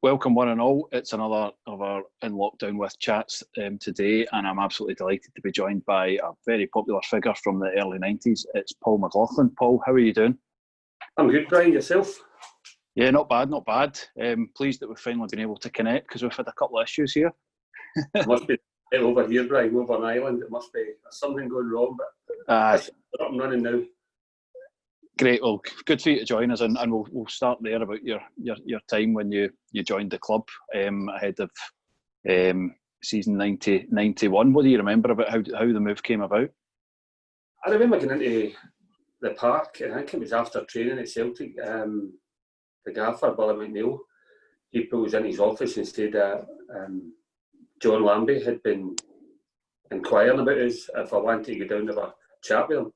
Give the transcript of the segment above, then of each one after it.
welcome one and all. It's another of our In Lockdown with chats today, and I'm absolutely delighted to be joined by a very popular figure from the early 90s. It's Paul McLaughlin. Paul, how are you doing? I'm good, Brian. Yourself? Yeah, not bad, not bad. Pleased that we've finally been able to connect because we've had a couple of issues here. It must be over here, Brian, over on Ireland. It must be something going wrong, but I'm running now. Great. Well, good for you to join us, and we'll start there about your time when you joined the club ahead of season 90-91. What do you remember about how the move came about? I remember getting into the park, and I think it was after training at Celtic. The gaffer, Billy McNeil, he put us in his office and said that John Lambie had been inquiring about us if I wanted to go down and have a chat with him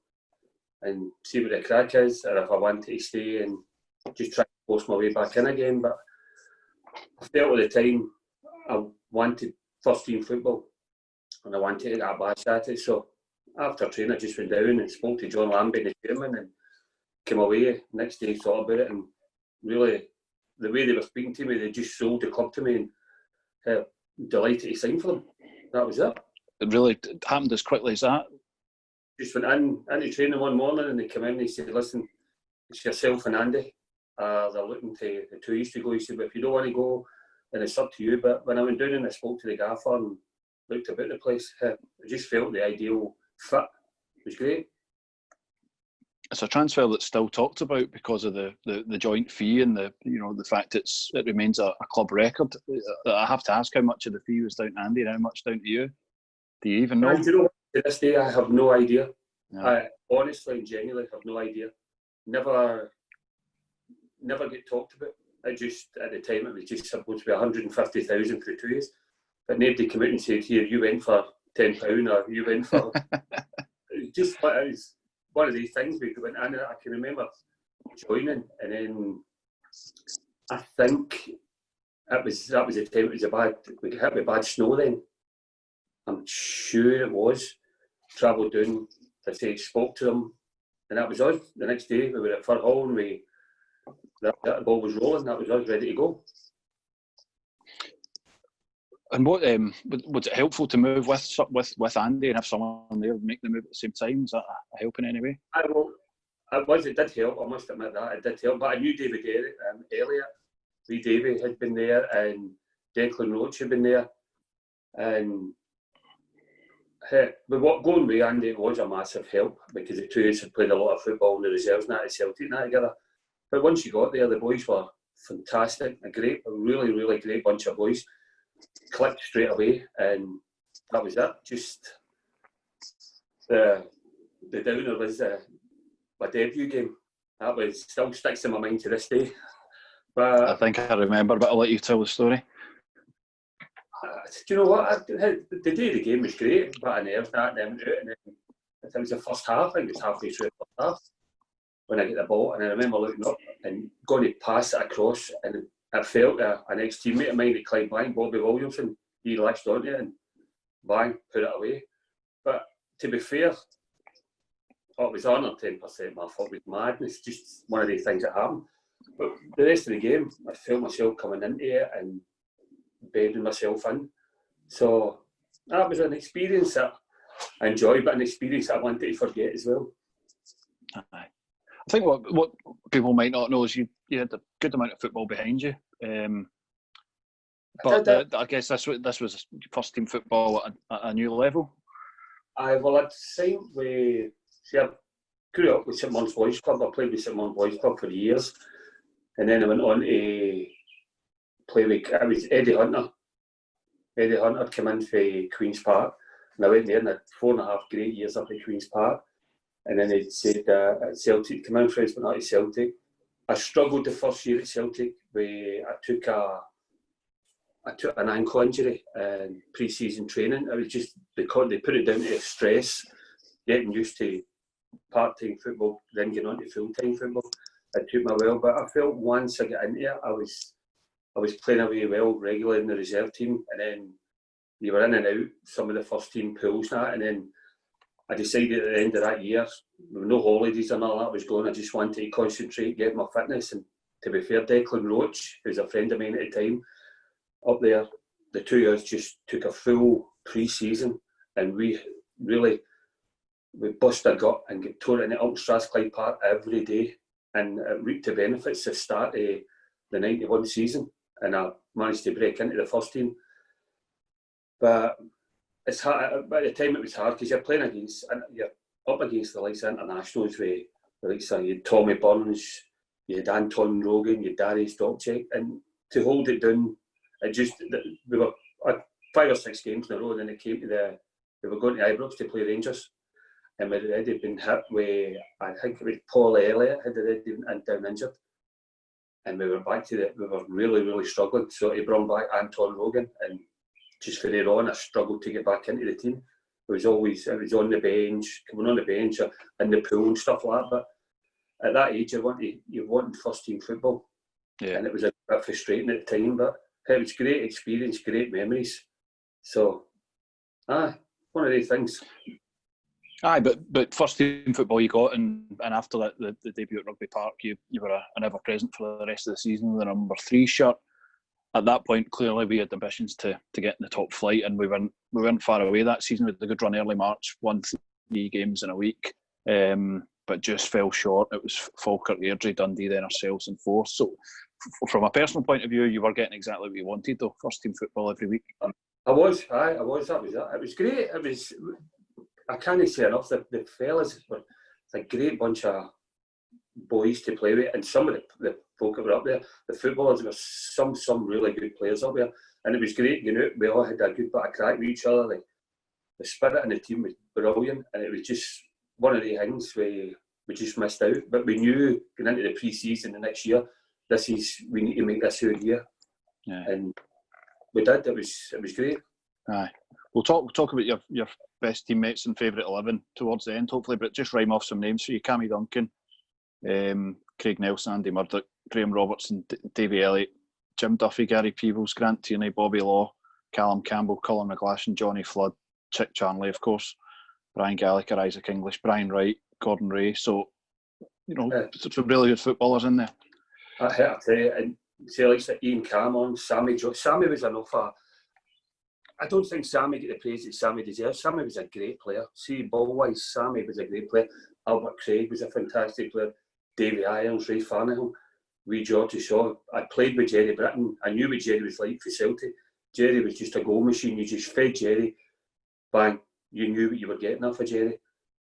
and see what the crack is, or if I wanted to stay and just try to force my way back in again. But I felt at the time I wanted first team football and I wanted to get a bash at it. So after training, I just went down and spoke to John Lambie, the chairman, and came away. Next day, thought about it, and really, the way they were speaking to me, they just sold the club to me, and delighted to sign for them. That was it. It really happened as quickly as that? Just went into training one morning, and they came in and they said, listen, it's yourself and Andy. They're looking to the two used to go. He said, but if you don't want to go, then it's up to you. But when I went down and I spoke to the gaffer and looked about the place, I just felt the ideal fit. It was great. It's a transfer that's still talked about because of the joint fee and the fact it remains a club record. I have to ask how much of the fee was down to Andy and how much down to you. Do you even know? Do you know what? To this day, I have no idea. No. I honestly and genuinely have no idea. Never get talked about. At the time, it was just supposed to be 150,000 for 2 years, but nobody came out and said, "Here, you went for £10 or you went for." It was one of these things we went in. I can remember joining, and then I think that was the time. It was we hit with bad snow then. I'm sure it was. Travelled down, spoke to them, and that was us. The next day we were at Firhill and the ball was rolling. That was us ready to go. And what was it helpful to move with Andy and have someone there make the move at the same time? Is that a help in any way? It did help. I must admit that it did help. But I knew David Elliott, Lee Davey had been there, and Declan Roach had been there, and but what going with Andy was a massive help because the two of us had played a lot of football in the reserves and at Celtic and that together. But once you got there, the boys were fantastic, a really, really great bunch of boys. Clicked straight away, and that was it. Just the downer was my debut game. That still sticks in my mind to this day. But I think I remember, but I'll let you tell the story. Do you know what? The day of the game was great, but I nerves that, and then went out, and then it was the first half. I think it was halfway through the first half when I get the ball, and I remember looking up and going to pass it across, and I felt an ex-teammate of mine at Clydebank, Bobby Williamson, he latched onto it and bang, put it away. But to be fair, it was 110% my fault. It was madness, just one of these things that happened. But the rest of the game, I felt myself coming into it and bedding myself in. So that was an experience that I enjoyed, but an experience that I wanted to forget as well. I think what people might not know is you had a good amount of football behind you, but I guess this was first team football at a new level. I'd signed with. I grew up with St Mons Boys Club. I played with St Mons Boys Club for years, and then I went on to play with. It was Eddie Hunter. Eddie Hunter came in for Queen's Park, and I went there and had 4.5 great years up at Queen's Park. And then they said at Celtic, come in, friends, but not at Celtic. I struggled the first year at Celtic. I took an ankle injury in pre-season training. It was just they put it down to stress, getting used to part-time football, then getting on to full-time football. It took me a while, but I felt once I got into it, I was playing away well regularly in the reserve team, and then you were in and out some of the first team pools and that, and then I decided at the end of that year, with no holidays and all that was going, I just wanted to concentrate, get my fitness, and to be fair, Declan Roach, who's a friend of mine at the time, up there, the 2 years just took a full pre-season, and we bust our gut and get tore in it up Strathclyde Park every day, and it reaped the benefits to start the 91 season, and I managed to break into the first team. But it's hard. By the time it was hard because you're up against the likes of internationals with the likes of you had Tommy Burns, you had Anton Rogan, you had Darius Dobchek, and to hold it down, we were 5 or 6 games in a row, and then it came to we were going to Ibrox to play Rangers, and we'd already been hit with, I think it was Paul Elliott had already been down injured, and we were back to we were really, really struggling. So he brought back Anton Rogan, and just for there on, I struggled to get back into the team. It was on the bench, coming on the bench, or in the pool and stuff like that. But at that age, you wanted first team football, and it was a bit frustrating at the time. But it was great experience, great memories. So, one of these things. Aye, but first team football you got, and after that, the debut at Rugby Park, you were an ever present for the rest of the season with a number 3 shirt. At that point, clearly we had ambitions to get in the top flight, and we weren't far away that season. We had a good run early March, won 3 games in a week, but just fell short. It was Falkirk, Airdrie, Dundee, then ourselves in 4th. So, from a personal point of view, you were getting exactly what you wanted, though. First team football every week. I was. That was it. It was great. It was. I can't say enough. The fellas were a great bunch of boys to play with, and some of the folk that were up there, the footballers, were some really good players up there, and it was great. We all had a good bit of crack with each other. The spirit in the team was brilliant, and it was just one of the things we just missed out. But we knew going into the pre-season the next year, we need to make this our year, and we did. It was great. Aye, we'll talk about your best teammates and favourite 11 towards the end, hopefully. But just rhyme off some names for you: Cammy Duncan, Craig Nelson, Andy Murdoch, Graham Robertson, Davy Elliott, Jim Duffy, Gary Peebles, Grant Tierney, Bobby Law, Callum Campbell, Colin McLaughlin, Johnny Flood, Chick Charnley, of course, Brian Gallagher, Isaac English, Brian Wright, Gordon Ray. So, some really good footballers in there. I tell you, and say like Ian Cameron, Sammy Jones. Sammy was enough. I don't think Sammy got the praise that Sammy deserves. Sammy was a great player. See, ball-wise, Sammy was a great player. Albert Craig was a fantastic player. Davy Irons, Ray Fanahill, Wee Georgie Shaw. I played with Jerry Britton. I knew what Jerry was like for Celtic. Jerry was just a goal machine. You just fed Jerry, bang, you knew what you were getting off of Jerry.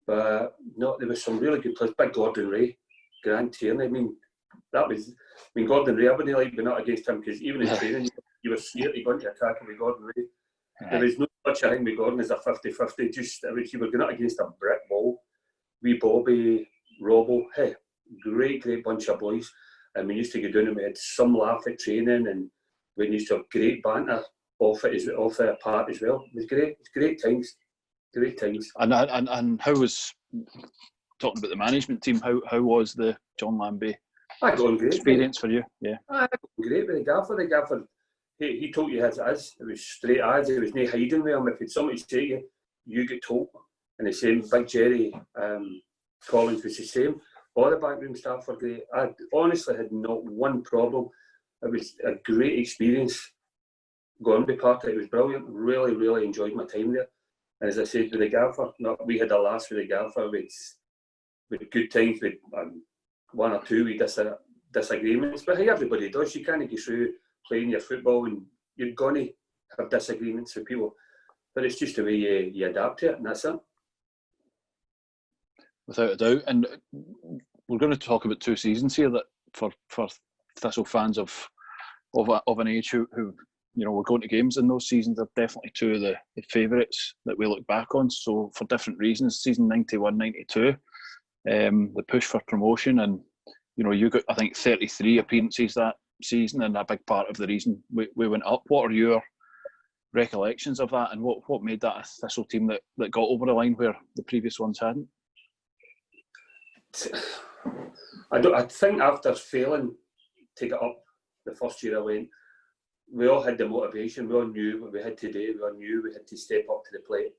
But no, there was some really good players. Big Gordon Ray, Grant Tierney. Gordon Ray, I wouldn't like being out against him, because even in training, you were scared to go into attacking with Gordon Ray. There was no such a thing with Gordon as a 50-50. You were going out against a brick wall. Wee Bobby, Robbo, great bunch of boys. And we used to go down and we had some laugh at training, and we used to have great banter off the park as well. It was great. It was great times. Great times. And how was, talking about the management team, how was the John Lambie experience for you? Yeah. I got great with the gaffer. The gaffer, he told you as it is. It was straight as. There was no hiding with him. If somebody say to you, you get told. And the same, Big Jerry Collins was the same. All the backroom staff were great. I honestly had not one problem. It was a great experience going to Park. It was brilliant. Really, really enjoyed my time there. And as I said, with the gaffer, we had a last with the gaffer with good times, with 1 or 2 with disagreements. But hey, everybody does. You can't get through playing your football, and you're going to have disagreements with people. But it's just the way you adapt to it, and that's it. Without a doubt. And we're going to talk about 2 seasons here that for Thistle fans of an age who were going to games in those seasons are definitely 2 of the favourites that we look back on. So for different reasons, season 91-92, the push for promotion, and you got, I think, 33 appearances that season, and a big part of the reason we went up. What are your recollections of that, and what made that a Thistle team that got over the line where the previous ones hadn't? I think after failing to get up the first year I went, we all had the motivation. We all knew what we had to do. We all knew we had to step up to the plate.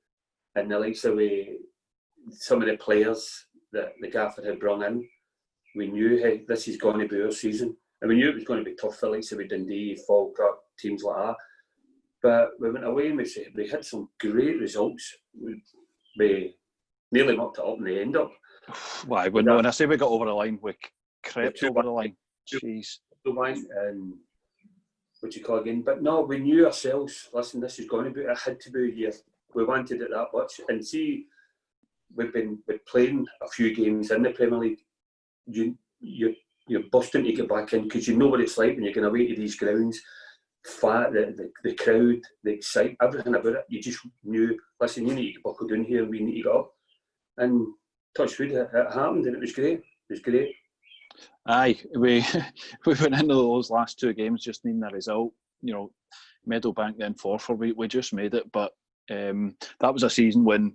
And the likes of some of the players that the gaffer had brought in, we knew, hey, this is going to be our season. And we knew it was going to be tough for like say with Dundee, Falkirk, teams like that. But we went away and we had some great results. We nearly mucked it up in the end up. Why? When I say we got over the line, we crept over the line. Jeez. And what you call again? But no, we knew ourselves. Listen, this is going to be. It had to be a year. We wanted it that much. And see, we're playing a few games in the Premier League. You're busting to get back in because you know what it's like when you're going away to these grounds. Flat, the crowd, the excitement, everything about it. You just knew. Listen, you need to get buckled down here. We need to get up. And touch wood, it happened, and it was great. It was great. Aye, we went into those last two games just needing a result. You know, Meadowbank then Forfar, we just made it, but that was a season when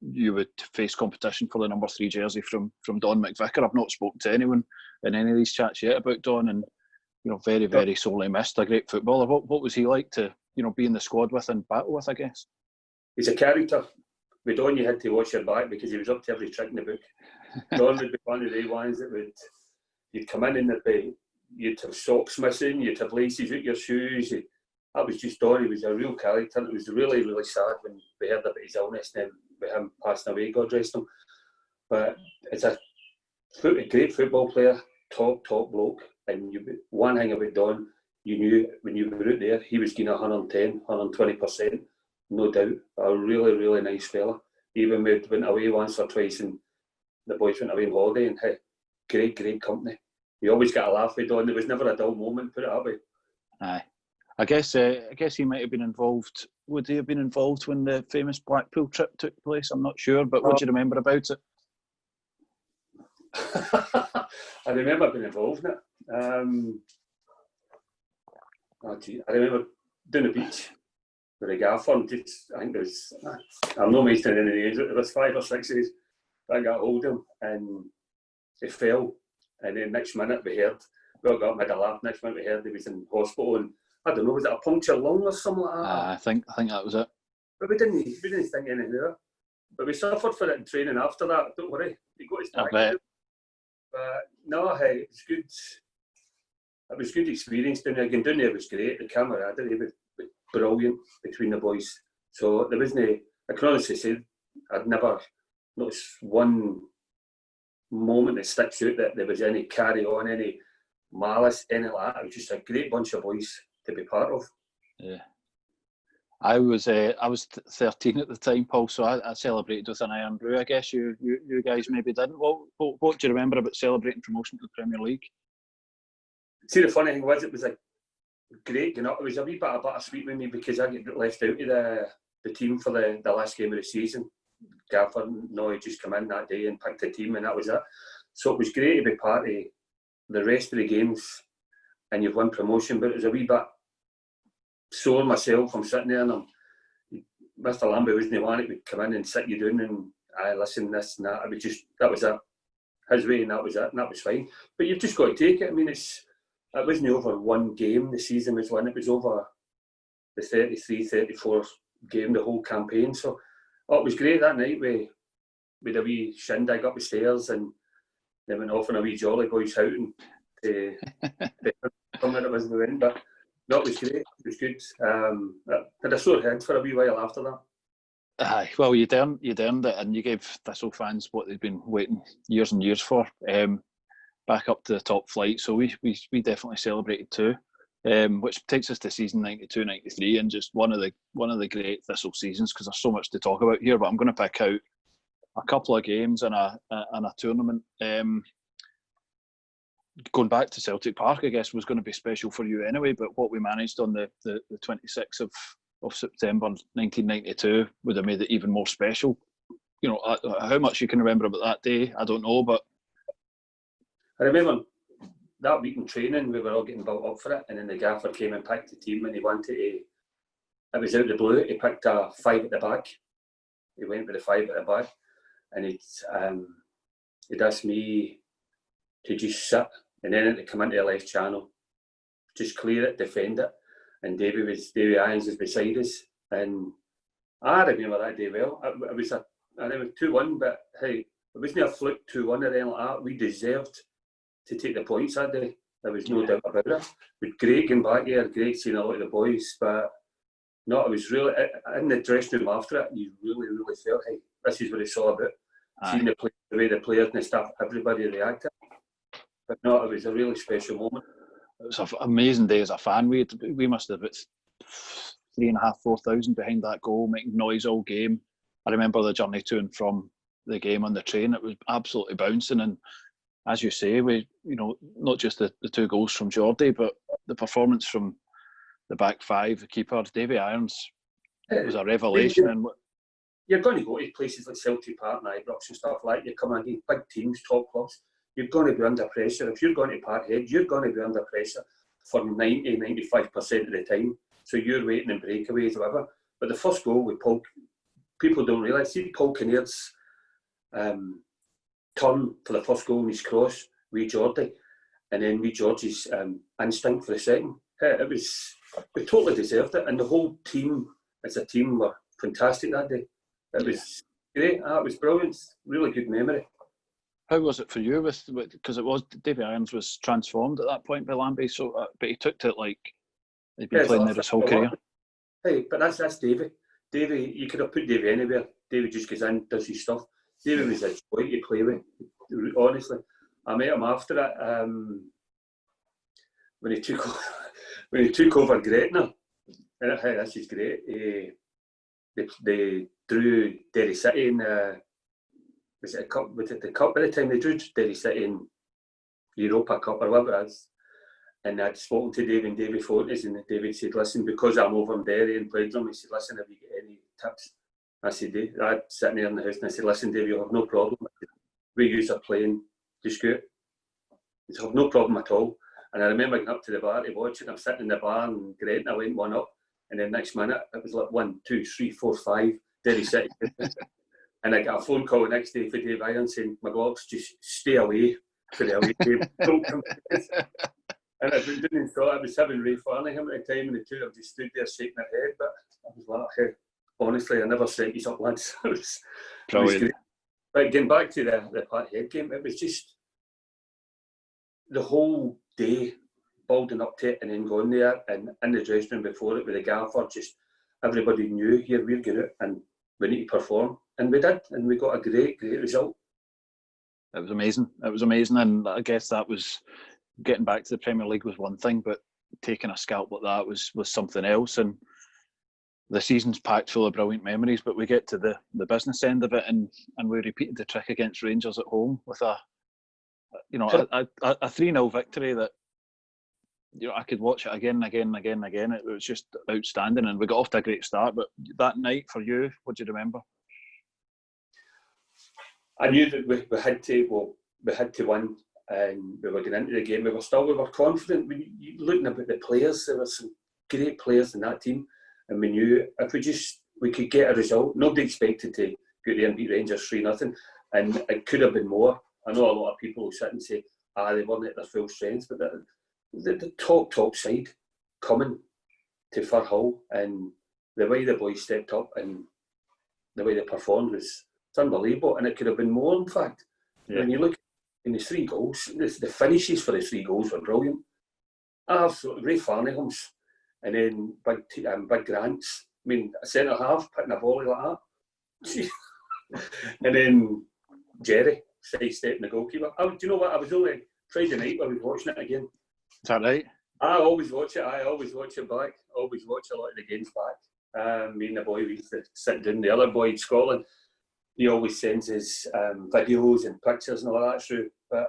you would face competition for the number 3 jersey from Don McVicker. I've not spoken to anyone in any of these chats yet about Don, and you know, very, very sorely missed. A great footballer. What was he like to, you know, be in the squad with and battle with, I guess? He's a character. With Don, you had to watch your back because he was up to every trick in the book. Don would be one of the ones that you'd come in and you'd have socks missing, you'd have laces out your shoes. That was just Don. He was a real character. It was really, really sad when we heard about his illness and then with him passing away, God rest him. But it's a great football player, top bloke. And one thing about Don, you knew when you were out there, he was getting 110, 120%, no doubt. A really, really nice fella. Even we went away once or twice and the boys went away on holiday and hey, great company. You always got a laugh with Don. There was never a dull moment, put it that way. Aye. I guess he might have been involved. Would he have been involved when the famous Blackpool trip took place? I'm not sure, but what do you remember about it? I remember being involved in it. I remember doing the beach with a gaffer. And I think there was, I'm not mentioning any names, there was 5 or 6 days. I got hold of him and he fell. And then next minute we heard, made a laugh, next minute we heard he was in hospital and I don't know, was it a punctured lung or something like that? I think that was it. But we didn't think anything of it. But we suffered for it in training after that, don't worry. He got his back. But no, hey, it was good. It was a good experience down there. Again, down there was great. The camaraderie was brilliant between the boys. So there wasn't, I can honestly say, I'd never noticed one moment that sticks out that there was any carry on, any malice, anything like that. It was just a great bunch of boys to be part of. Yeah. I was 13 at the time, Paul, so I celebrated with an Iron Brew. I guess you guys maybe didn't. What do you remember about celebrating promotion to the Premier League? See, the funny thing was, it was a great, you know, it was a wee bit of bittersweet with me because I get left out of the team for the last game of the season. Gaffer Noy just come in that day and picked the team and that was it. So it was great to be part of the rest of the games and you've won promotion, but it was a wee bit sore myself. I'm sitting there and Mr. Lambie wasn't the one that would come in and sit you down and I listen this and that. It was just, that was it. His way and that was it and that was fine. But you've just got to take it. I mean, it wasn't over one game the season was won. It was over the 33, 34 game, the whole campaign. So it was great that night. We had a wee shindig up the stairs and they went off on a wee jolly boys shouting to somewhere that wasn't the win. But no, it was great. It was good. Had a sore head for a wee while after that. Aye, well, you'd earned it, and you gave Thistle fans what they'd been waiting years and years for, back up to the top flight. So we definitely celebrated too, which takes us to season 92-93, and just one of the great Thistle seasons because there's so much to talk about here. But I'm going to pick out a couple of games and a tournament. Going back to Celtic Park, I guess, was going to be special for you anyway. But what we managed on the 26th of September 1992 would have made it even more special. You know, how much you can remember about that day, I don't know, but I remember that week in training, we were all getting built up for it, and then the gaffer came and picked the team, and he wanted to. It was out of the blue. He picked a 5 at the back. He went with the 5 at the back, and he'd asked me to just sit, and then to come into the left channel, just clear it, defend it. And Davy Irons was beside us, and I remember that day well. It was 2-1, but hey, it wasn't a fluke 2-1 or anything like that. We deserved to take the points that day. There was no doubt about it. It was great getting back here, great seeing a lot of the boys, but no, it was really, in the dressing room after it, you really, really felt, hey, this is what it's all about. Seeing the way the players and the staff, everybody reacted. But no, it was a really special moment. It was an amazing day as a fan. We must have been 3,500, 4,000 behind that goal, making noise all game. I remember the journey to and from the game on the train. It was absolutely bouncing, and as you say, we, you know, not just the 2 goals from Geordie, but the performance from the back 5, the keeper, Davy Irons, was a revelation. And you're going to go to places like Celtic Park and Ibrox and stuff like that. You come against big teams, top clubs. You're going to be under pressure. If you're going to Parkhead, you're going to be under pressure for 90-95% of the time. So you're waiting in breakaways, whatever. But the first goal with Paul, people don't realise. See Paul Kinnear's turn for the first goal in his cross, with Geordie, and then with George's instinct for the second. We totally deserved it, and the whole team, as a team, were fantastic that day. It was great. It was brilliant. Really good memory. How was it for you? Because it was, Davy Irons was transformed at that point by Lambie, so but he took to it like he'd been playing there his whole career. Hey, but that's Davy. Davy, you could have put Davy anywhere. Davy just goes in, does his stuff. Davy was a joy to play with. Honestly, I met him after it when he took over Gretna. And hey, this is great. They drew Derry City in was it a cup? Was it the cup? By the time they drew Derry City in Europa Cup or whatever it is, and I'd spoken to Davy and Davy phoned us, and David said, "Listen, because I'm over in Derry and played them," he said, "Listen, have you got any tips?" I said, "I'd sitting there in the house," and I said, "Listen, Davy, you'll have no problem. We use are playing just good. You'll have no problem at all." And I remember getting up to the bar to watch it. I'm sitting in the bar and Gretna went 1-up. And then next minute, it was like 1, 2, 3, 4, 5, Derry City. And I got a phone call the next day for Dave Irons saying, "McLaughlin, just stay away for the away game. Don't come." And I've been doing so. I was having Ray Farningham at the time, and the two of them just stood there shaking their head. But I was like, hey, honestly, I never set you up, lads. It was great. But getting back to the Parkhead game, it was just the whole day building up to it and then going there and in the dressing room before it with the gaffer, just everybody knew here we're good and we need to perform. And we did, and we got a great result. It was amazing. It was amazing, and I guess that was getting back to the Premier League was one thing, but taking a scalp like that was something else. And the season's packed full of brilliant memories, but we get to the business end of it, and we repeated the trick against Rangers at home with a 3-0 victory that, you know, I could watch it again and again and again and again. It was just outstanding, and we got off to a great start. But that night for you, what do you remember? I knew that we had to win, and we were going into the game. We were confident. Looking about the players, there were some great players in that team, and we knew if we could get a result. Nobody expected to go there and beat Rangers 3-0, and it could have been more. I know a lot of people who sit and say, they weren't at their full strength, but the top side coming to Firhill, and the way the boys stepped up and the way they performed was unbelievable, and it could have been more, in fact. Yeah. When you look in the 3 goals, the finishes for the 3 goals were brilliant. Absolutely. Ray Farningham's, and then Big Grant's. I mean, a centre half putting a volley like that. And then Jerry sidestepping the goalkeeper. Do you know what? I was only Friday night I was watching it again. Is that right? I always watch it. I always watch it back. Always watch a lot of the games back. Me and the boy, we used to sit down. The other boy in Scotland, he always sends his videos and pictures and all that through. But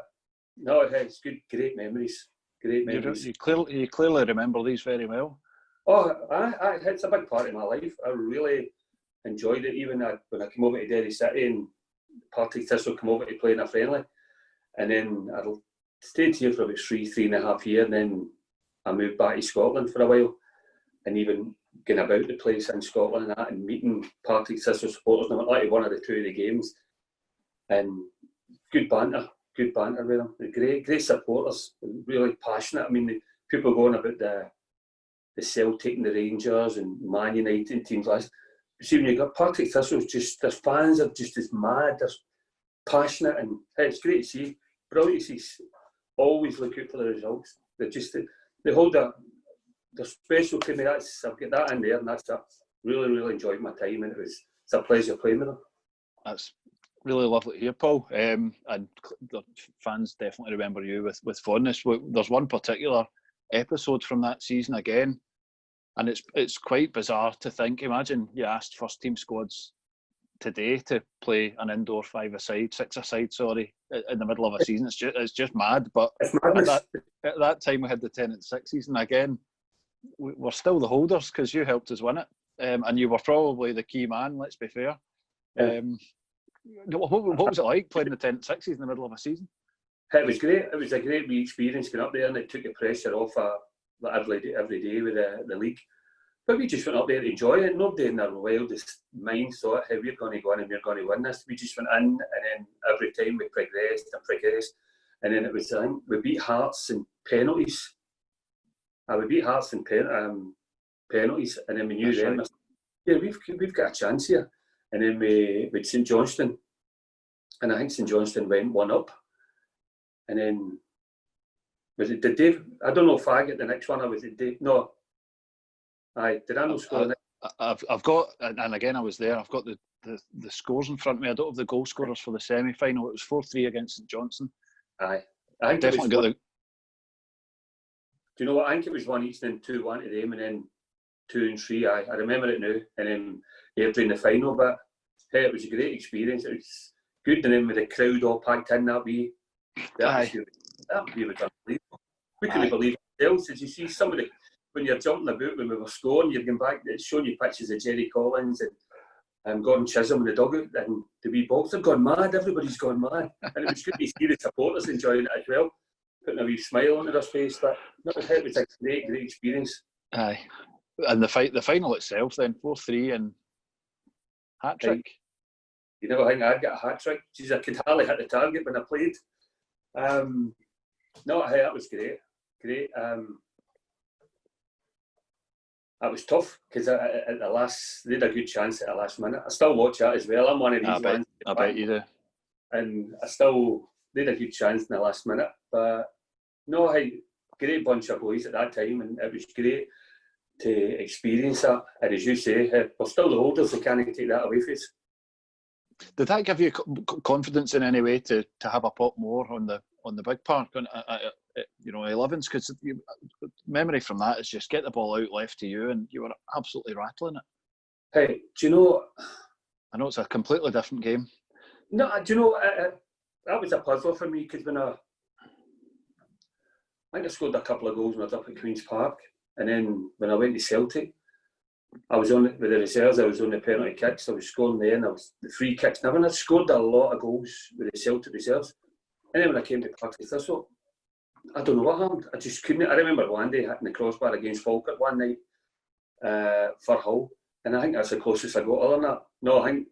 no, it's good, great memories. Great memories. You clearly remember these very well. Oh, it's a big part of my life. I really enjoyed it. Even when I came over to Derry City and Partick Thistle came over to play in a friendly, and then I stayed here for about 3.5 years, and then I moved back to Scotland for a while, and even going about the place in Scotland and that, and meeting Partick Thistle supporters, and I went to one of the 2 of the games, and good banter with them. They're great supporters, really passionate. I mean, people going about the Celtic and the Rangers and Man United teams last. See, when you got Partick Thistle, their fans are just as mad, they're passionate, and it's great to see. Brilliant to see. Always look out for the results. They hold they're special to me. I've got that in there, and that's it. Really, really enjoyed my time, and it's a pleasure playing with them. That's really lovely to hear, Paul. And the fans definitely remember you with fondness. There's one particular episode from that season again, and it's quite bizarre to think. Imagine you asked first team squads today to play an indoor 6-a-side, in the middle of a season. It's just mad. But at that time we had the 10-6 season again. We're still the holders because you helped us win it, and you were probably the key man. Let's be fair. What was it like playing the 10-6 in the middle of a season? It was great. It was a great wee experience going up there, and it took the pressure off every day with the league. But we just went up there to enjoy it. Nobody in their wildest mind thought how we're going to go in and we're going to win this. We just went in, and then every time we progressed, and then it was we beat Hearts in penalties. We beat Hearts in penalties, and then we knew then, right. Yeah, we've got a chance here. And then with St Johnstone, and I think St Johnstone went 1 up. And then did Dave? I don't know if I get the next one or was it Dave? No. Did I not score? I've got, and again I was there. I've got the scores in front of me. I don't have the goal scorers for the semi-final. It was 4-3 against St Johnstone. I think definitely got the. Do you know what? I think it was 1 each, then 2-1 to them, and then 2 and 3. I remember it now. And then during the final, but hey, it was a great experience. It was good, and then with the crowd all packed in, that would be unbelievable. We couldn't believe it ourselves. Did you see some of the, when you're jumping about when we were scoring, you're going back, it's showing you pictures of Jerry Collins and Gordon Chisholm in the dugout, and the wee box, they've gone mad. Everybody's gone mad, and it was good to see the supporters enjoying it as well, putting a wee smile on their face. But it was a great experience. Aye, and the final itself, then 4-3 and hat trick. You know, I think I'd get a hat trick. Jeez, I could hardly hit the target when I played. No, hey, that was great. That was tough because at the last, they had a good chance at the last minute. I still watch that as well. I'm one of these ones. I bet you do. And they had a good chance in the last minute. But no, hey, great bunch of boys at that time, and it was great to experience that. And as you say, we're still the holders. They can't take that away from us. Did that give you confidence in any way to have a pot more on the big park on 11s? Because memory from that is just get the ball out left to you, and you were absolutely rattling it. Hey, do you know? I know it's a completely different game. No, do you know that was a puzzle for me because when I think I scored a couple of goals when I was up at Queen's Park, and then when I went to Celtic, I was on with the reserves. I was on the penalty kicks. I was scoring there, and I was the free kicks. Now, when I scored a lot of goals with the Celtic reserves, and then when I came to Clark's Thistle, I don't know what happened. I just couldn't. I remember one day hitting the crossbar against Falkirk one night for Hull, and I think that's the closest I got. Other than that, no, I think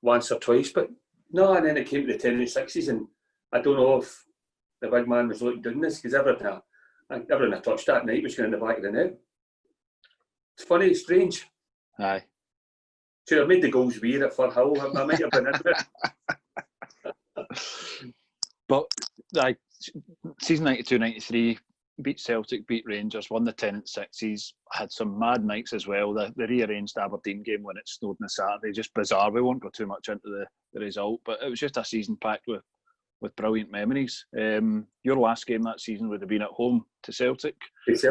once or twice, but no. And then it came to the 10-6s, and I don't know if the big man was looking doing this because everything I touched that night was going in the back of the net. It's funny, it's strange. Aye. Should have made the goals weird at Fir Hill. I might have been into it. But season 92-93, beat Celtic, beat Rangers, won the 10-6s, had some mad nights as well. The rearranged Aberdeen game when it snowed on the Saturday, just bizarre. We won't go too much into the result, but it was just a season packed with brilliant memories. Your last game that season would have been at home to Celtic. Which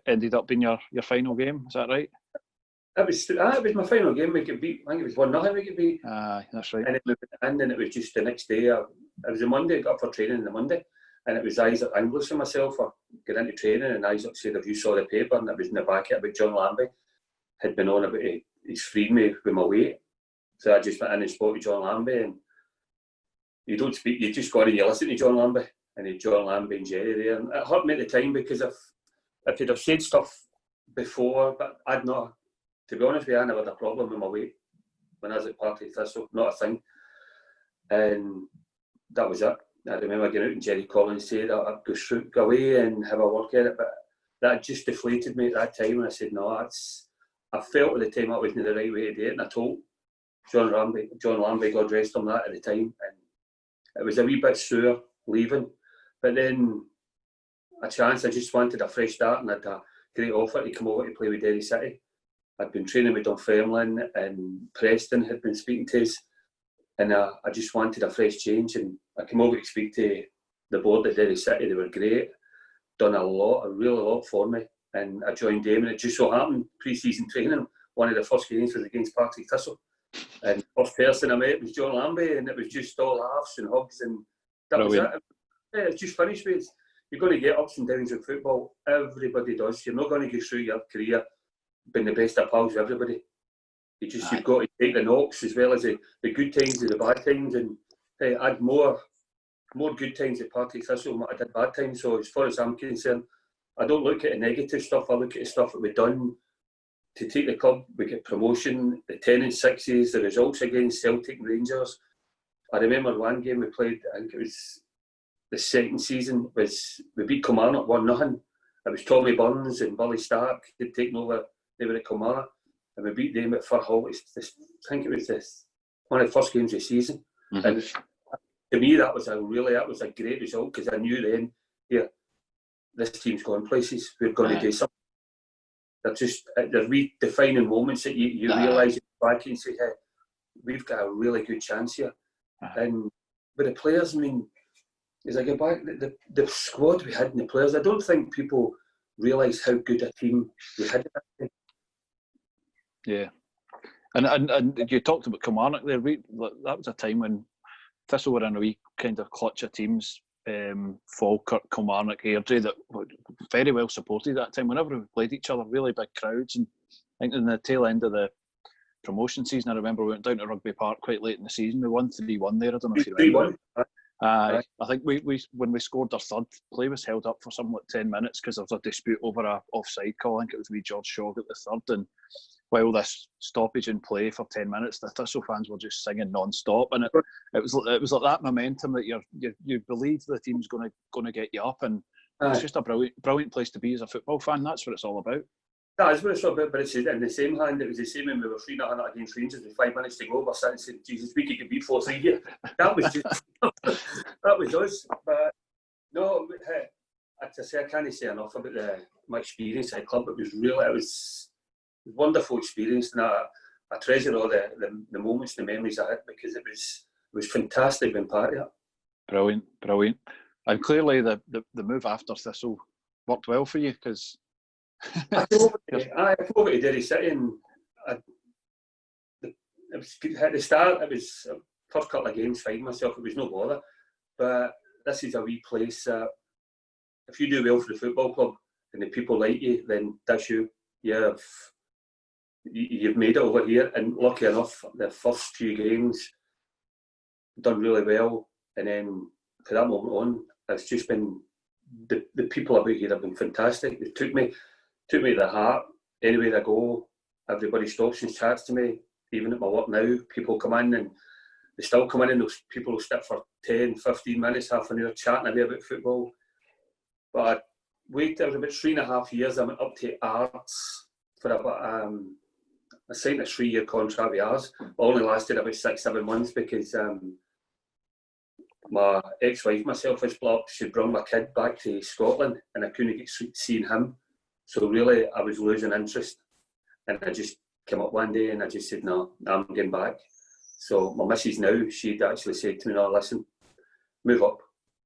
ended up being your final game, is that right? It was my final game. We could beat, I think it was 1-0 we could beat. That's right. And then it was just the next day. It was a Monday, I got up for training on the Monday, and it was Isaac Inglis and myself for getting into training, and Isaac said, "Have you saw the paper?" And it was in the back about John Lambie had been on about he's freed me with my weight. So I just went in and spoke to John Lambie, and you don't speak, you just go in and you listen to John Lambie, and he John Lambie and Jerry there. And it hurt me at the time because if he'd have said stuff before, but I'd not, to be honest with you, I never had a problem with my weight when I was at Partick Thistle, not a thing. And that was it. I remember getting out and Jerry Collins said I'd go away and have a work at it, but that just deflated me at that time, and I said no, I felt at the time that wasn't the right way to do it, and I told John Lambie, God rest him, that at the time, and it was a wee bit sore leaving. But then a chance. I just wanted a fresh start, and I had a great offer to come over to play with Derry City. I'd been training with Dunfermline, and Preston had been speaking to us, and I just wanted a fresh change. And I came over to speak to the board at Derry City. They were great, done a really lot for me, and I joined them. And it just so happened, pre-season training, one of the first games was against Partick Thistle, and the first person I met was John Lambie, and it was just all laughs and hugs, and that was it. Yeah, it's just finished with. You're going to get ups and downs in football. Everybody does. You're not going to go through your career being the best of pals with everybody. You've got to take the knocks as well as the good times and the bad times, and I had more good times at Partick Thistle than I did bad times. So as far as I'm concerned, I don't look at the negative stuff. I look at the stuff that we've done to take the club. We get promotion, the 10 and 6s, the results against Celtic and Rangers. I remember one game we played, I think it was the second season, was we beat Kilmarnock 1-0. It was Tommy Burns and Billy Stark had taken over. They were at Kilmarnock, and we beat them at Firhill. I think it was one of the first games of the season. Mm-hmm. And to me, that was a great result, because I knew then, this team's going places. We're going to do something. They're redefining moments that you realise back and say, hey, we've got a really good chance here. And with the players, I mean, as I get back, the squad we had and the players, I don't think people realise how good a team we had. Yeah, and you talked about Kilmarnock there. That was a time when Thistle were in a wee kind of clutch of teams. Falkirk, Kilmarnock, Airdrie, that were very well supported at that time. Whenever we played each other, really big crowds. And I think in the tail end of the promotion season, I remember we went down to Rugby Park quite late in the season. We won 3-1 there. I don't know if you remember. I think we when we scored our third, play was held up for something like 10 minutes because there was a dispute over a offside call. I think it was with George Shaw at the third, and while this stoppage in play for 10 minutes, the Thistle fans were just singing non-stop, and it was like that momentum that you believe the team's going to get you up, and it's just a brilliant place to be as a football fan. That's what it's all about. That is what it's all about, but it's in the same hand, it was the same when we were 3-0 against Rangers with 5 minutes to go. We're sitting saying, Jesus, we could beat 4-3 here. That was just, that was us. But no, as I say, I can't say enough about my experience at the club. It was a wonderful experience, and I treasure all the moments, the memories I had, because it was fantastic being part of it. Brilliant. And clearly the move after Thistle worked well for you, because I came over to Derry City, and it was good. At the start, it was first couple of games fine myself, it was no bother, but this is a wee place that if you do well for the football club and the people like you, then that's you. You've made it over here, and lucky enough, the first few games done really well, and then from that moment on, it's just been the people about here have been fantastic. They took me to the heart. Anywhere I go, everybody stops and chats to me. Even at my work now, people come in and they still come in, and those people will sit for 10, 15 minutes, half an hour chatting a bit about football. But I was about 3.5 years. I went up to Arts for about I signed a 3-year contract with ours. It only lasted about 6-7 months because my ex-wife, myself, was split up. She'd brought my kid back to Scotland, and I couldn't get seeing him. So really, I was losing interest, and I just came up one day and I just said, no, I'm getting back. So my missus now, she'd actually said to me, no, listen, move up.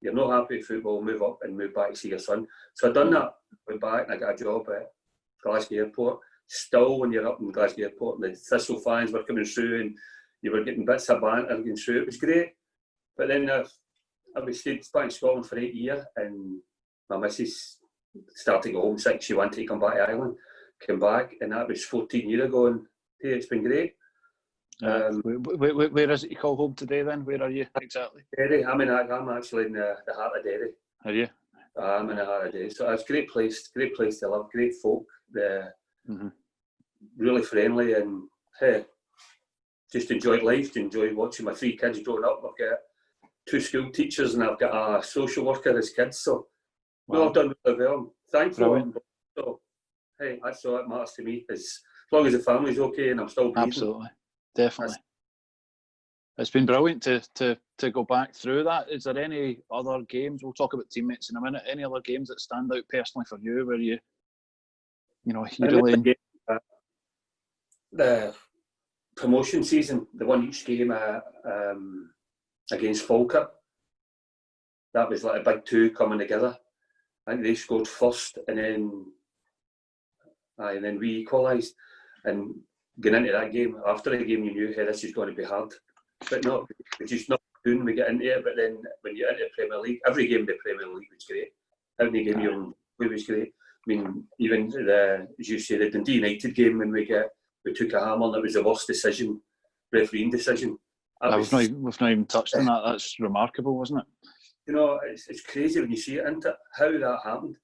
You're not happy with football, move up and move back to see your son. So I done that, went back, and I got a job at Glasgow Airport. Still, when you're up in Glasgow Airport, and the Thistle fans were coming through, and you were getting bits of banter going through, it was great. But then I stayed back in Scotland for 8 years, and my missus started to go homesick. She wanted to come back to Ireland, came back, and that was 14 years ago, and hey, it's been great. Where is it you call home today then? Where are you exactly? Derry. I'm actually in the heart of Derry. Are you? I'm in the heart of Derry. So it's a great place to live, great folk. Really friendly, and hey, just enjoyed life, enjoyed watching my 3 kids growing up. I've got 2 school teachers, and I've got a social worker as kids, so I've done really well. Thankful. So hey, that's all that matters to me, is as long as the family's okay and I'm still breathing. Absolutely, definitely. It's been brilliant to go back through that. Is there any other games? We'll talk about teammates in a minute. Any other games that stand out personally for you, where you really the promotion season, the won each game against Falkirk. That was like a big two coming together. I think they scored first, and then we equalised. And getting into that game, after the game, you knew, hey, this is going to be hard. But no, it's just not doing when we get into it. But then when you get into the Premier League, every game in the Premier League was great. Every game you won was great. I mean, even as you say, the Dundee United game when we took a hammer, and it was the worst refereeing decision. We've not even touched on that. That's remarkable, wasn't it? You know, it's crazy when you see it, isn't it? How that happened.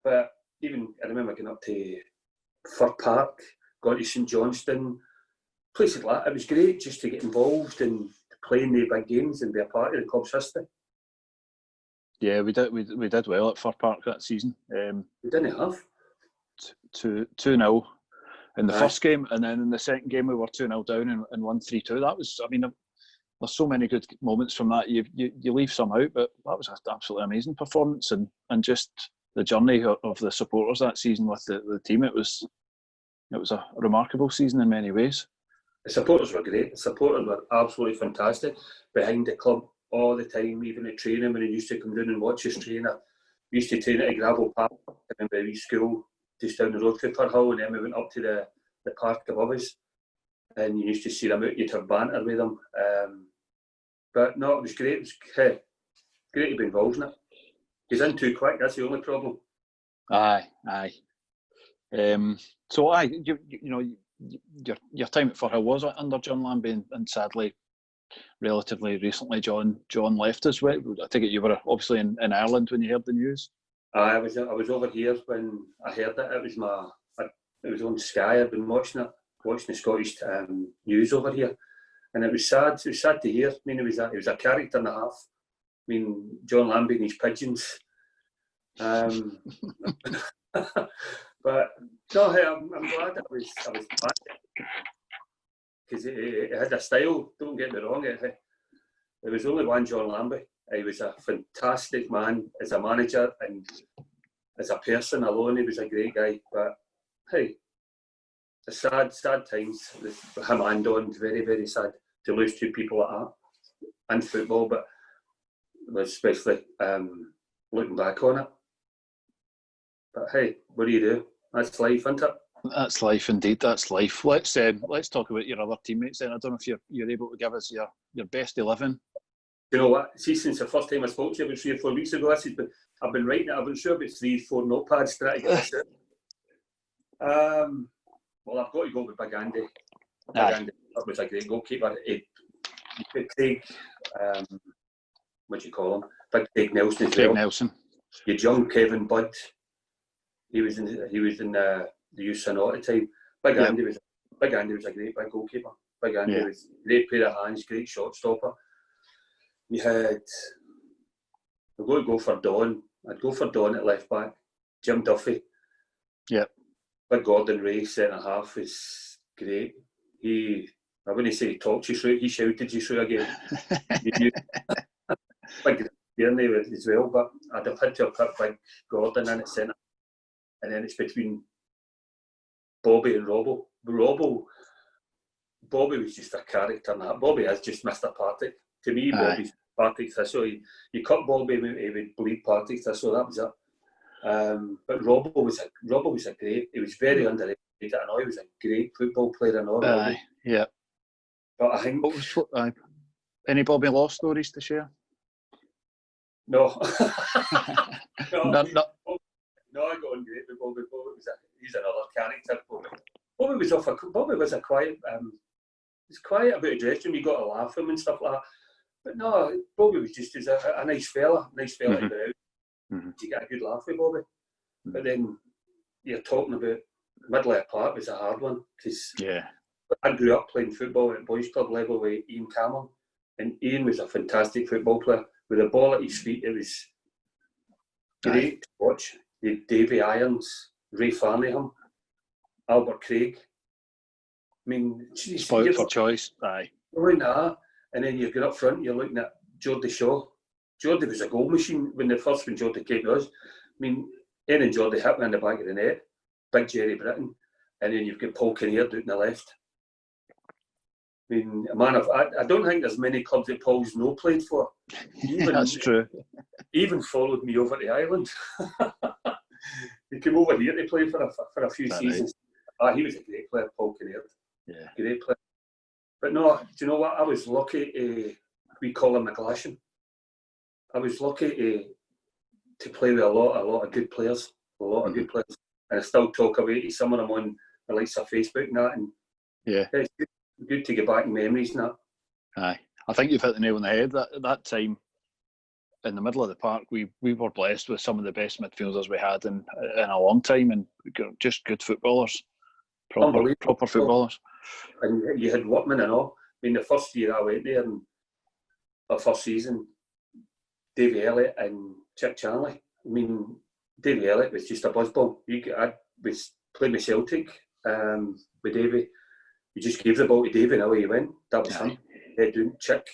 But even, I remember going up to Fir Park, going to St Johnstone, places like that. It was great just to get involved and play in the big games and be a part of the club's history. Yeah, we did well at Fir Park that season. We didn't have 2-0 in the first game, and then in the second game we were 2-0 down and won 3-2. That was, I mean, there's so many good moments from that. You leave some out, but that was an absolutely amazing performance, and just the journey of the supporters that season with the team. It was a remarkable season in many ways. The supporters were great. The supporters were absolutely fantastic behind the club all the time, even at training when they used to come down and watch us train. We used to train at a gravel park in the wee school just down the road from Firhill, and then we went up to the park above us, and you used to see them out. You'd have banter with them. But no, it was great. It was great to be involved in it. He's in too quick. That's the only problem. Aye. So your time at Firhill was under John Lambie, and sadly, relatively recently, John left us. I take it you were obviously in Ireland when you heard the news. I was over here when I heard it. It was on Sky. I'd been watching the Scottish news over here, and it was sad. It was sad to hear. I mean, it was a character and a half. I mean, John Lambie and his pigeons. But no, I'm glad I was back, because it had a style. Don't get me wrong. There was only one John Lambie. He was a fantastic man as a manager, and as a person alone, he was a great guy. But hey, the sad times with him and Don. Very, very sad to lose two people like that in football, but especially looking back on it. But hey, what do you do? That's life, isn't it? That's life indeed. That's life. Let's talk about your other teammates then. I don't know if you're able to give us your best 11. You know what? See, since the first time I spoke to you about 3 or 4 weeks ago, I've been writing it. I've been sure about 3 or 4 notepads trying to get this out. Well, I've got to go with Big Andy. Big Andy was a great goalkeeper. Craig, what do you call him? Big Craig Nelson. Craig Nelson. Your young Kevin Budd. He was in the youth Sonata at the time. Big Andy was a great big goalkeeper. Big Andy was a great pair of hands, great shot stopper. We had. I'd go for Don. I'd go for Don at left back. Jim Duffy. Yep. Big Gordon Ray centre half is great. I wouldn't say he talked you through it. He shouted you through again. Big Tierney as well, but I'd have had to have put Big Gordon in at centre. And then it's between Bobby and Robbo. Bobby was just a character. And Bobby is just Mr. Partick. To me, Bobby's Partick Thistle. You cut Bobby, he would bleed Partick Thistle. That was it. But Robbo was a great. He was very underrated. I know he was a great football player. I know. Yeah. But I think. Any Bobby Law stories to share? No. No. No, I got on great with Bobby. He's another character. Bobby was a quiet. He's quiet about the dressing room. You got to laugh at him and stuff like that. But no, Bobby was just a nice fella. Mm-hmm. To go out. Mm-hmm. You get a good laugh with Bobby. Mm-hmm. But then you're talking about Midley Park was a hard one, because I grew up playing football at boys club level with Ian Cameron, and Ian was a fantastic football player. With the ball at his feet, it was great to watch. Davy Irons, Ray Farnham, Albert Craig. I mean, spoiled for choice. Aye. And And then you get up front, you're looking at Geordie Shaw. Geordie was a goal machine when Geordie came to us. I mean, and Geordie hit me in the back of the net, big Jerry Britton, and then you've got Paul Kinnear out on the left. I mean, I don't think there's many clubs that Paul's no played for. That's true. He even followed me over to Ireland. He came over here to play for a few seasons. Right? He was a great player, Paul Kinnear. Yeah. Great player. But no, do you know what? I was lucky we call him McLaughlin. I was lucky to play with a lot of good players. A lot of good players. And I still talk away to some of them on the likes of Facebook and that. And it's good to get back in memories and that. Aye. I think you've hit the nail on the head. That time in the middle of the park, we were blessed with some of the best midfielders we had in a long time, and just good footballers, proper footballers. And you had Workman and all. I mean, the first year I went there, and our first season, Davy Elliott and Chick Charlie. I mean, Davy Elliott was just a buzzball. I was playing with Celtic with Davy. You just gave the ball to Davy and away he went. That was him. Head down. Chick.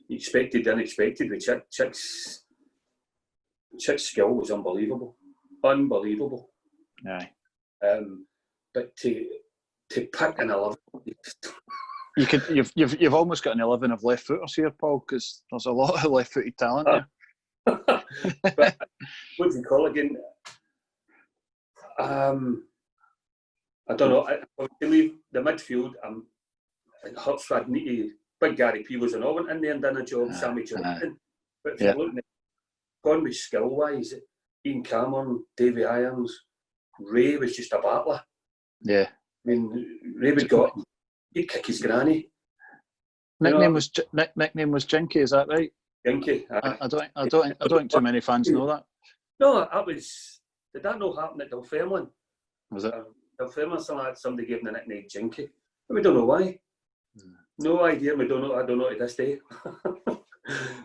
You expected the unexpected with Chick. Chick's skill was unbelievable. Unbelievable. Aye. But to pick an 11. You've almost got an 11 of left footers here, Paul, because there's a lot of left footed talent there. But what do you call it again? I don't know. I believe the midfield. It hurts. I'd need to. Big Gary P was an Owen in there and done a job. Sammy Johnson. But if you're looking at gone with skill wise, Ian Cameron, Davy Irons, Ray was just a battler. Yeah. I mean, Ray he'd kick his granny. Nickname was Jinky, is that right? Jinky. I don't think too many fans know that. No, did that not happen at Dunfermline? Was it? Dunfermline, somebody gave him the nickname Jinky. But we don't know why. No idea. I don't know to this day.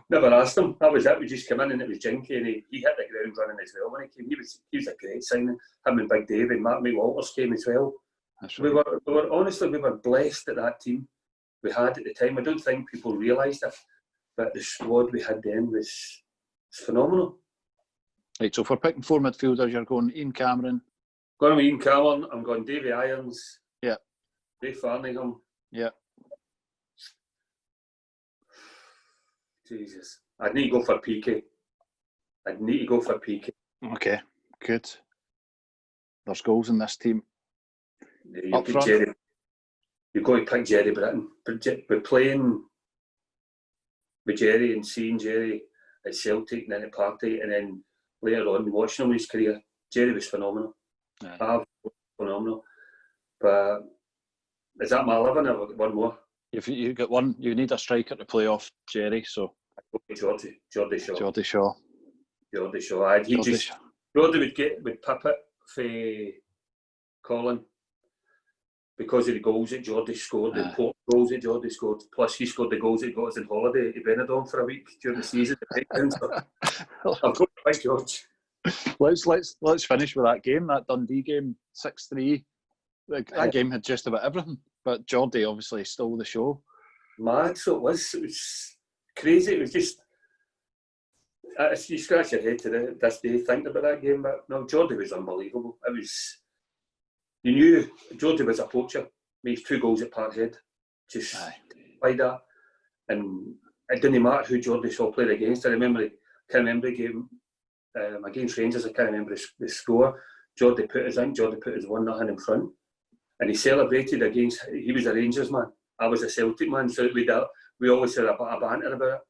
Never asked him. That was it. We just came in and it was Jinky, and he hit the ground running as well when he came. He was a great signing. Him and Big Dave and Mark McWalters came as well. That's right. We were honestly, we were blessed at that team we had at the time. I don't think people realised it, but the squad we had then was phenomenal. Right, so for picking four midfielders, you're going Ian Cameron. Going with Ian Cameron. I'm going Davy Irons. Yeah. Ray Farningham. Yeah. Jesus. I'd need to go for PK. Okay, good. There's goals in this team. Yeah, you've got to pick Jerry Britton. We're playing with Jerry and seeing Jerry at Celtic and then at Partick, and then later on watching him in his career. Jerry was phenomenal. Phenomenal. But is that my 11 or one more? If you get one, you need a striker to play off Jerry, so Geordie Shaw. Geordie Shaw. Geordie would pip it for Colin because of the goals that Geordie scored, the important goals that Geordie scored. Plus, he scored the goals that got us on holiday to Benidorm for a week during the season. I've got to pick George. Let's finish with that game, that Dundee game, 6-3. That game had just about everything, but Geordie obviously stole the show. Mad, so it was crazy. It was just, you scratch your head to this day thinking about that game, but no, Geordie was unbelievable. It was, you knew Geordie was a poacher. Made 2 goals at Parkhead, just like that. And it didn't matter who Geordie Shaw played against. I can't remember the game against Rangers. I can't remember the score. Geordie put us 1-0 in front. And he celebrated he was a Rangers man, I was a Celtic man, so we always had a banter about it.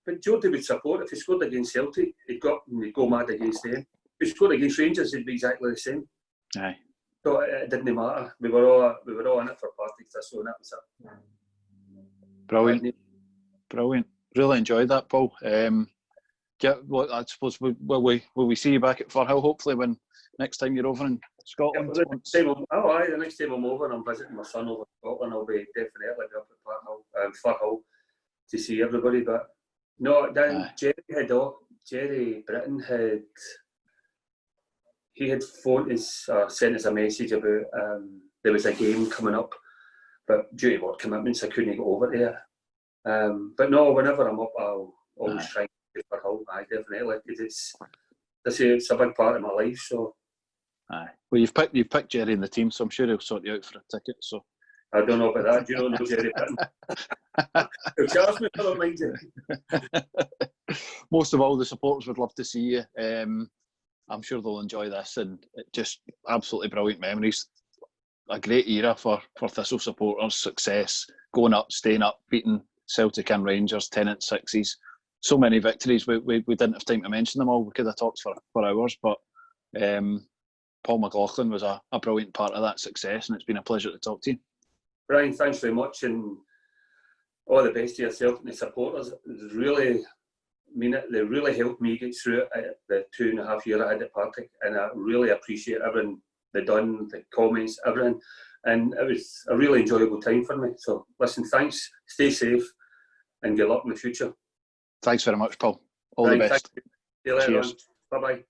But Geordie would support, if he scored against Celtic, he'd go mad against them. If he scored against Rangers, it'd be exactly the same. Aye. So it didn't matter. We were all in it for Partick, so that was it. Brilliant. Really enjoyed that, Paul. I suppose will we see you back at Firhill hopefully when next time you're over in Scotland? The next time I'm over and I'm visiting my son over in Scotland, I'll be definitely up at Firhill to see everybody. But no, then Jerry Britton had phoned us, sent us a message about there was a game coming up, but due to work commitments I couldn't go over there. But no, whenever I'm up, I'll always try and get for Hull. Aye, definitely, because it's a big part of my life. So, aye. Well, you've picked Jerry in the team, so I'm sure he'll sort you out for a ticket. So I don't know about that. Do you know Jerry Pitton? He'll charge me for it, mind you. Most of all, the supporters would love to see you. I'm sure they'll enjoy this, and just absolutely brilliant memories. A great era for Thistle supporters. Success, going up, staying up, beating Celtic and Rangers, Tennant sixes. So many victories. We didn't have time to mention them all. We could have talked for hours, but Paul McLaughlin was a brilliant part of that success, and it's been a pleasure to talk to you. Brian, thanks very much, and all the best to yourself and the supporters. It's really mean it. They really helped me get through it, the 2.5 years I had at Partick, and I really appreciate everything they done, the comments, everything, and it was a really enjoyable time for me. So listen, thanks, stay safe, and good luck in the future. Thanks very much, Paul. All the best. See you later. Cheers. Bye bye.